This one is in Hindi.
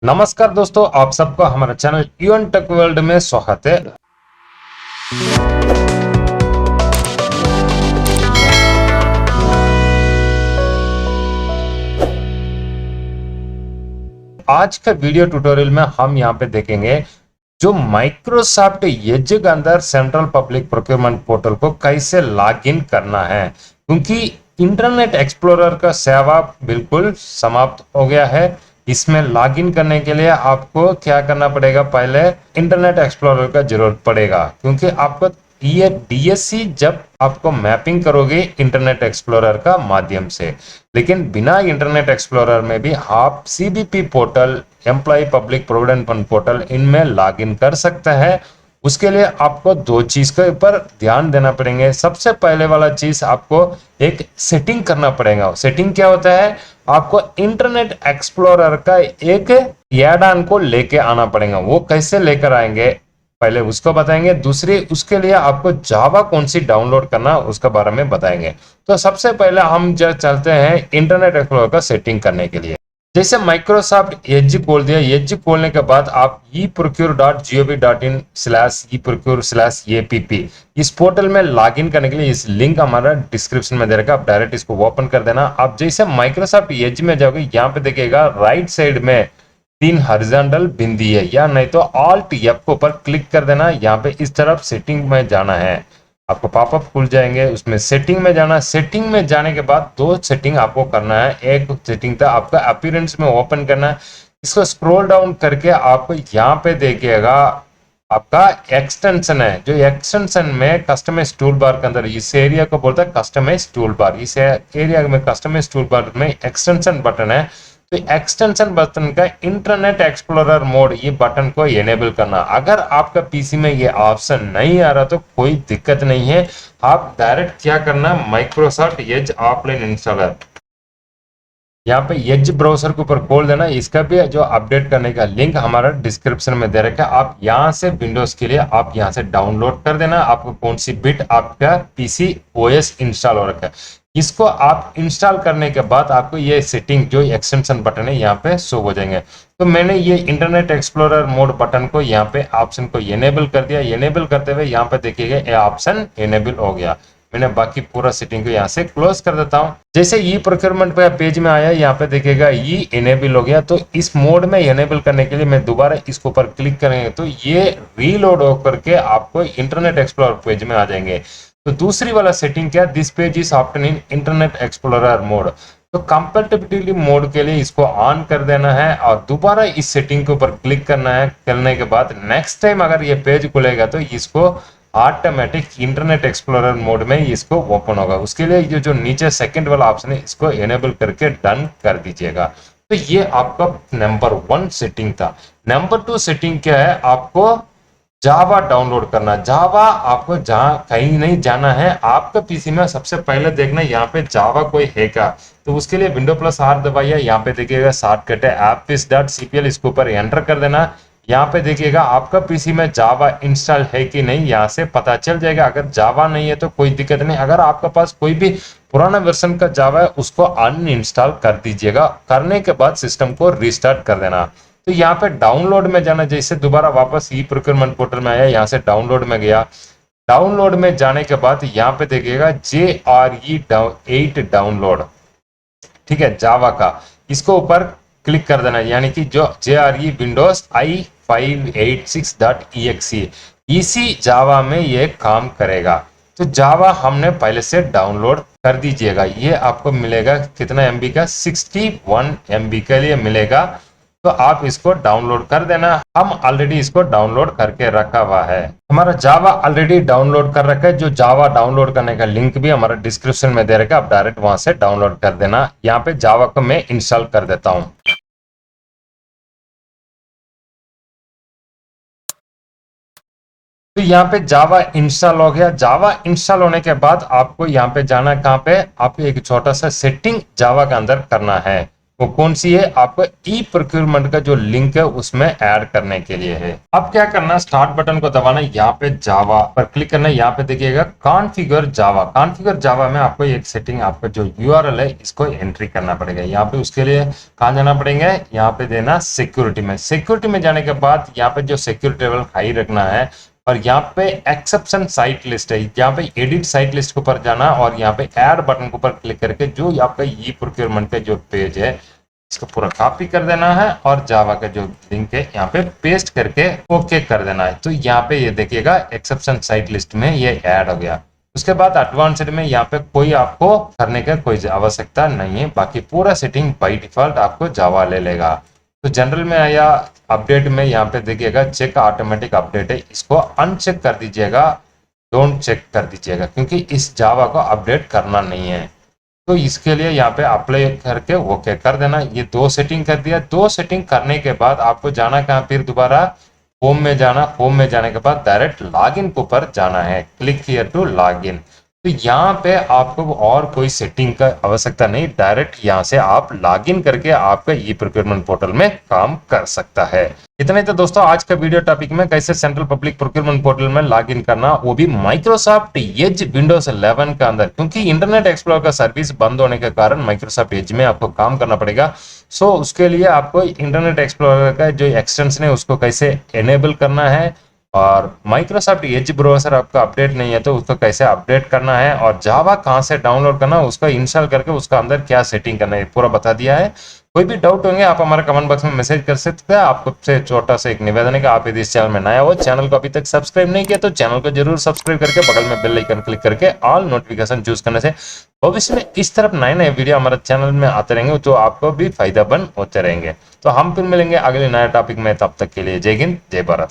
नमस्कार दोस्तों, आप सबका हमारा चैनल यूएन टेक वर्ल्ड में स्वागत है। आज का वीडियो ट्यूटोरियल में हम यहाँ पे देखेंगे जो माइक्रोसॉफ्ट एज के अंदर सेंट्रल पब्लिक प्रोक्योरमेंट पोर्टल को कैसे लॉग इन करना है, क्योंकि इंटरनेट एक्सप्लोरर का सेवा बिल्कुल समाप्त हो गया है। इसमें लॉग इन करने के लिए आपको क्या करना पड़ेगा, पहले इंटरनेट एक्सप्लोरर का जरूरत पड़ेगा, क्योंकि आपको ये डीएससी जब आपको मैपिंग करोगे इंटरनेट एक्सप्लोरर का माध्यम से, लेकिन बिना इंटरनेट एक्सप्लोरर में भी आप CBP portal, employ public provident fund portal, इनमें लॉग इन कर सकते हैं। उसके लिए आपको दो चीज के ऊपर ध्यान देना पड़ेंगे। सबसे पहले वाला चीज, आपको एक सेटिंग करना पड़ेगा। सेटिंग क्या होता है, आपको इंटरनेट एक्सप्लोरर का एक ऐड ऑन को लेके आना पड़ेगा। वो कैसे लेकर आएंगे पहले उसको बताएंगे। दूसरी, उसके लिए आपको जावा कौन सी डाउनलोड करना उसके बारे में बताएंगे। तो सबसे पहले हम जो चलते हैं इंटरनेट एक्सप्लोरर का सेटिंग करने के लिए। जैसे माइक्रोसॉफ्ट एज खोल दिया, एज खोलने के बाद आप eprocure.gov.in/eprocure/app इस पोर्टल में लॉगिन करने के लिए इस लिंक हमारा डिस्क्रिप्शन में दे रखा, आप डायरेक्ट इसको ओपन कर देना। आप जैसे माइक्रोसॉफ्ट एज में जाओगे, यहाँ पे देखिएगा राइट साइड में 3 हॉरिजॉन्टल बिंदी है, या नहीं तो ऑल्ट एफ को ऊपर क्लिक कर देना। यहाँ पे इस तरफ सेटिंग में जाना है, आपको पॉपअप खुल जाएंगे, उसमें सेटिंग में जाना। सेटिंग में जाने के बाद दो सेटिंग आपको करना है। एक सेटिंग था आपका अपीयरेंस में ओपन करना है, इसको स्क्रॉल डाउन करके आपको यहाँ पे देखिएगा आपका एक्सटेंशन है। जो एक्सटेंशन में कस्टमाइज टूल बार के अंदर इस एरिया को बोलता है कस्टमाइज टूल बार। इस एरिया में कस्टमाइज टूल बार में एक्सटेंशन बटन है, तो एक्सटेंशन बटन का इंटरनेट एक्सप्लोरर मोड ये बटन को एनेबल करना। अगर आपका पीसी में ये ऑप्शन नहीं आ रहा तो कोई दिक्कत नहीं है, आप डायरेक्ट क्या करना, माइक्रोसॉफ्ट एज ऑफलाइन इंस्टॉलर यहाँ पे एज ब्राउजर के ऊपर खोल देना। इसका भी जो अपडेट करने का लिंक हमारा डिस्क्रिप्शन में दे रखा है। आप यहाँ से विंडोज के लिए आप यहाँ से डाउनलोड कर देना। आपको कौन सी बिट आपका पीसी ओएस इंस्टॉल हो रखा है, इसको आप इंस्टॉल करने के बाद आपको ये सेटिंग जो एक्सटेंशन बटन है यहाँ पे शो हो जाएंगे। तो मैंने ये इंटरनेट एक्सप्लोरर मोड बटन को यहाँ पे ऑप्शन को एनेबल कर दिया। एनेबल करते हुए यहाँ पे देखिएगा ये ऑप्शन एनेबल हो गया। मैंने बाकी पूरा सेटिंग को यहाँ से क्लोज कर देता हूँ। जैसे ई प्रोक्योरमेंट पे पेज में आया, यहाँ पे देखिएगा ये एनेबल हो गया। तो इस मोड में एनेबल करने के लिए मैं दोबारा इसके ऊपर क्लिक करेंगे तो ये रीलोड होकर के आपको इंटरनेट एक्सप्लोरर पेज में आ जाएंगे। तो दूसरी वाला सेटिंग क्या, दिस पेज इज ऑप्टेन इन इंटरनेट एक्सप्लोरर मोड। तो कंपैटिबिलिटी मोड के लिए इसको ऑन कर देना है और दोबारा इस सेटिंग के ऊपर क्लिक करना है। करने के बाद नेक्स्ट टाइम अगर ये पेज खुलेगा तो इसको ऑटोमेटिक इंटरनेट एक्सप्लोरर मोड में इसको ओपन होगा। उसके लिए ये जो नीचे सेकंड वाला ऑप्शन है इसको एनेबल करके डन कर दीजिएगा। तो ये आपका नंबर 1 सेटिंग था। नंबर 2 सेटिंग क्या है, आपको जावा डाउनलोड करना। जावा आपको जहां कहीं नहीं जाना है, आपका पीसी में सबसे पहले देखना यहाँ पे जावा कोई है क्या। तो उसके लिए विंडो प्लस आर दबाइए, यहाँ पे देखिएगा शॉर्टकट है appis.cpl, इसके ऊपर एंटर कर देना। यहाँ पे देखिएगा आपका पीसी में जावा इंस्टॉल है कि नहीं, यहाँ से पता चल जाएगा। अगर जावा नहीं है तो कोई दिक्कत नहीं, अगर आपके पास कोई भी पुराना वर्जन का जावा है उसको अनइंस्टॉल कर दीजिएगा। करने के बाद सिस्टम को रीस्टार्ट कर देना। तो यहाँ पे डाउनलोड में जाना, जैसे दोबारा वापस ई प्रोक्योरमेंट पोर्टल में आया, यहाँ से डाउनलोड में गया। डाउनलोड में जाने के बाद यहाँ पे देखिएगा JRE8 डाउनलोड, ठीक है, जावा का, इसको ऊपर क्लिक कर देना। यानी कि जो JRE विंडोज i586.exe इसी जावा में ये काम करेगा। तो जावा हमने पहले से डाउनलोड कर दीजिएगा। ये आपको मिलेगा कितना एमबी का, 61 एमबी के लिए मिलेगा। तो आप इसको डाउनलोड कर देना। हम ऑलरेडी इसको डाउनलोड करके रखा हुआ है, हमारा जावा ऑलरेडी डाउनलोड कर रखा है। जो जावा डाउनलोड करने का लिंक भी हमारा डिस्क्रिप्शन में दे रखा है, आप डायरेक्ट वहां से डाउनलोड कर देना। यहाँ पे जावा को मैं इंस्टॉल कर देता हूँ। तो यहाँ पे जावा इंस्टॉल हो गया। जावा इंस्टॉल होने के बाद आपको यहाँ पे जाना, कहाँ पे, आपको एक छोटा सा सेटिंग जावा के अंदर करना है। वो कौन सी है, आपको ई प्रोक्योरमेंट का जो लिंक है उसमें ऐड करने के लिए है। अब क्या करना, स्टार्ट बटन को दबाना, यहाँ पे जावा पर क्लिक करना, यहाँ पे देखिएगा कॉन्फ़िगर जावा। कॉन्फ़िगर जावा में आपको एक सेटिंग, आपका जो यूआरएल है इसको एंट्री करना पड़ेगा। यहाँ पे उसके लिए कहाँ जाना पड़ेगा, यहाँ पे देना सिक्योरिटी में। सिक्योरिटी में जाने के बाद यहाँ पे जो सिक्योरिटी लेवल हाई रखना है, और यहाँ पे एक्सेप्शन साइट लिस्ट है, यहाँ पे एडिट साइट लिस्ट के ऊपर जाना और यहाँ पे ऐड बटन के ऊपर क्लिक करके जो आपका ई प्रोक्योरमेंट का जो पेज है इसको पूरा कॉपी कर देना है और जावा का जो लिंक है यहाँ पे पेस्ट करके ओके कर देना है। तो यहाँ पे ये देखिएगा एक्सेप्शन साइट लिस्ट में ये ऐड हो गया। उसके बाद एडवांस्ड में यहाँ पे कोई आपको करने का कोई आवश्यकता नहीं है, बाकी पूरा सेटिंग बाय डिफॉल्ट आपको जावा ले लेगा। तो जनरल में आया, अपडेट में यहाँ पे देखिएगा चेक ऑटोमेटिक अपडेट है, इसको अनचेक कर दीजिएगा, डोंट चेक कर दीजिएगा, क्योंकि इस जावा को अपडेट करना नहीं है। तो इसके लिए यहाँ पे अप्लाई करके ओके कर देना। ये दो सेटिंग कर दिया। दो सेटिंग करने के बाद आपको जाना कहाँ, फिर दोबारा होम में जाना। होम में जाने के बाद डायरेक्ट लॉगिन के ऊपर जाना है, क्लिक हियर टू लॉगिन। तो यहाँ पे आपको और कोई सेटिंग का आवश्यकता नहीं, डायरेक्ट यहाँ से आप लॉगिन करके आपका ई प्रोक्योरमेंट पोर्टल में काम कर सकता है। इतना ही तो दोस्तों आज का वीडियो टॉपिक में, कैसे सेंट्रल पब्लिक प्रोक्योरमेंट पोर्टल में लॉगिन करना, वो भी माइक्रोसॉफ्ट एज विंडोज 11 के अंदर, क्योंकि इंटरनेट एक्सप्लोरर का सर्विस बंद होने के कारण माइक्रोसॉफ्ट एज में आपको काम करना पड़ेगा। सो उसके लिए आपको इंटरनेट एक्सप्लोरर का जो एक्सटेंशन है उसको कैसे एनेबल करना है, और माइक्रोसॉफ्ट एज ब्राउज़र आपका अपडेट नहीं है तो उसको कैसे अपडेट करना है, और जावा कहाँ से डाउनलोड करना है, उसका इंस्टॉल करके उसका अंदर क्या सेटिंग करना है, पूरा बता दिया है। कोई भी डाउट होंगे आप हमारे कमेंट बॉक्स में मैसेज कर सकते हैं। आपको से छोटा सा एक निवेदन है कि आप यदि इस चैनल में नया हो, चैनल को अभी तक सब्सक्राइब नहीं किया तो चैनल को जरूर सब्सक्राइब करके बगल में बेल आइकन क्लिक करके ऑल नोटिफिकेशन चूज करने से भविष्य में इस तरफ नए नए वीडियो हमारे चैनल में आते रहेंगे जो आपको भी फायदा बन होते रहेंगे। तो हम फिर मिलेंगे अगले नए टॉपिक में, तब तक के लिए जय हिंद जय भारत।